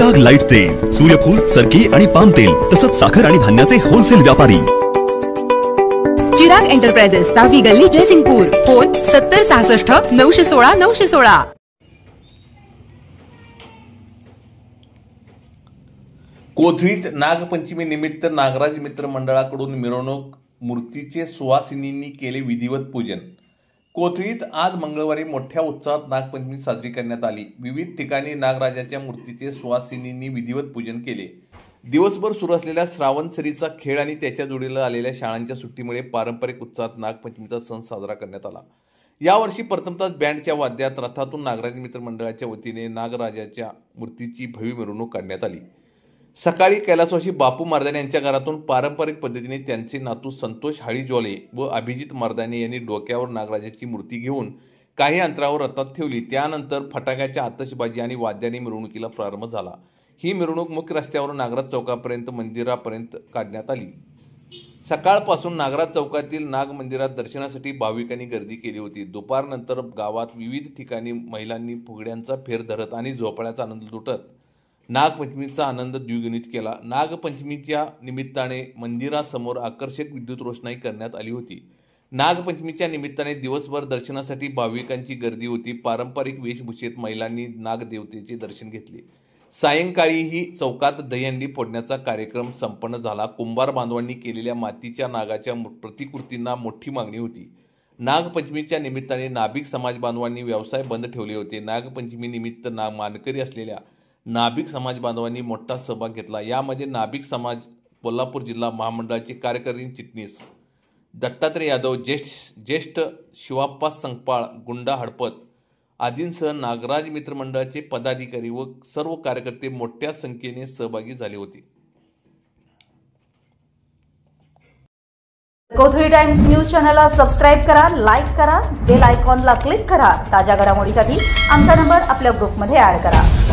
Chirag light तेल, सूर्यफूल, सरकी आणि पाम तेल तसंच साखर आणि धान्याचे होलसेल व्यापारी। चिराग एंटरप्राइजेस, सावी गल्ली, जयसिंगपूर। फोन 7066 916 916। कोथळीत नागपंचमी निमित्त नागराज मित्र मंडळाकडून मिरवणूक, मूर्तीचे सुवासिनींनी केले विधिवत पूजन। कोथळीत आज मंगळवारी मोठ्या उत्साहात नागपंचमी साजरी करण्यात आली। विविध ठिकाणी नागराजाच्या मूर्तीचे सुवासिनींनी विधिवत पूजन केले। दिवसभर सुरू असलेल्या श्रावणसरीचा खेळ आणि त्याच्या जोडीला आलेल्या शाळांच्या सुट्टीमुळे पारंपरिक उत्साहात नागपंचमीचा सण साजरा करण्यात आला। यावर्षी प्रथमतः बँडच्या वाद्यात रथातून नागराज मित्र मंडळाच्या वतीने नागराजाच्या मूर्तीची भव्य मिरवणूक काढण्यात आली। सकाळी कैलासवासी बापू मारदाने यांच्या घरातून पारंपरिक पद्धतीने त्यांचे नातू संतोष हाळीज्वाले व अभिजित मारदाने यांनी डोक्यावर नागराजाची मूर्ती घेऊन काही अंतरावर रथात ठेवली। त्यानंतर फटाक्याच्या आतषबाजी आणि वाद्याने मिरवणुकीला प्रारंभ झाला। ही मिरवणूक मुख्य रस्त्यावरून नागराज चौकापर्यंत मंदिरापर्यंत काढण्यात आली। सकाळपासून नागराज चौकातील नाग मंदिरात दर्शनासाठी भाविकांनी गर्दी केली होती। दुपारनंतर गावात विविध ठिकाणी महिलांनी फुगड्यांचा फेर धरत आणि झोपाळ्याचा आनंद लुटत नागपंचमीचा आनंद द्विगुणित केला। नागपंचमीच्या निमित्ताने मंदिरासमोर आकर्षक विद्युत रोषणाई करण्यात आली होती। नागपंचमीच्या निमित्ताने दिवसभर दर्शनासाठी भाविकांची गर्दी होती। पारंपरिक वेशभूषेत महिलांनी नागदेवतेचे दर्शन घेतले। सायंकाळीही चौकात दहीहंडी फोडण्याचा कार्यक्रम संपन्न झाला। कुंभार बांधवांनी केलेल्या मातीच्या नागाच्या प्रतिकृतींना मोठी मागणी होती। नागपंचमीच्या निमित्ताने नाभिक समाज बांधवांनी व्यवसाय बंद ठेवले होते। नागपंचमी निमित्त मानकरी असलेल्या नाभिक समाज बांधवांनी मोठा सहभाग घेतला। यामध्ये नाभिक समाज कोल्हापूर जिल्हा महामंडळाचे कार्यकारी चिटणीस दत्तात्रय यादव, ज्येष्ठ शिवाप्पा संकपाळ, गुंडा हडपत आदींसह नागराज मित्र मंडळाचे पदाधिकारी व सर्व कार्यकर्ते मोठ्या संख्येने सहभागी झाले होते। कोथळी टाइम्स न्यूज चॅनलला सबस्क्राइब करा, लाईक करा, बेल आयकॉनला क्लिक करा। ताज्या घडामोडींसाठी आमचा नंबर आपल्या ग्रुपमध्ये ऍड करा।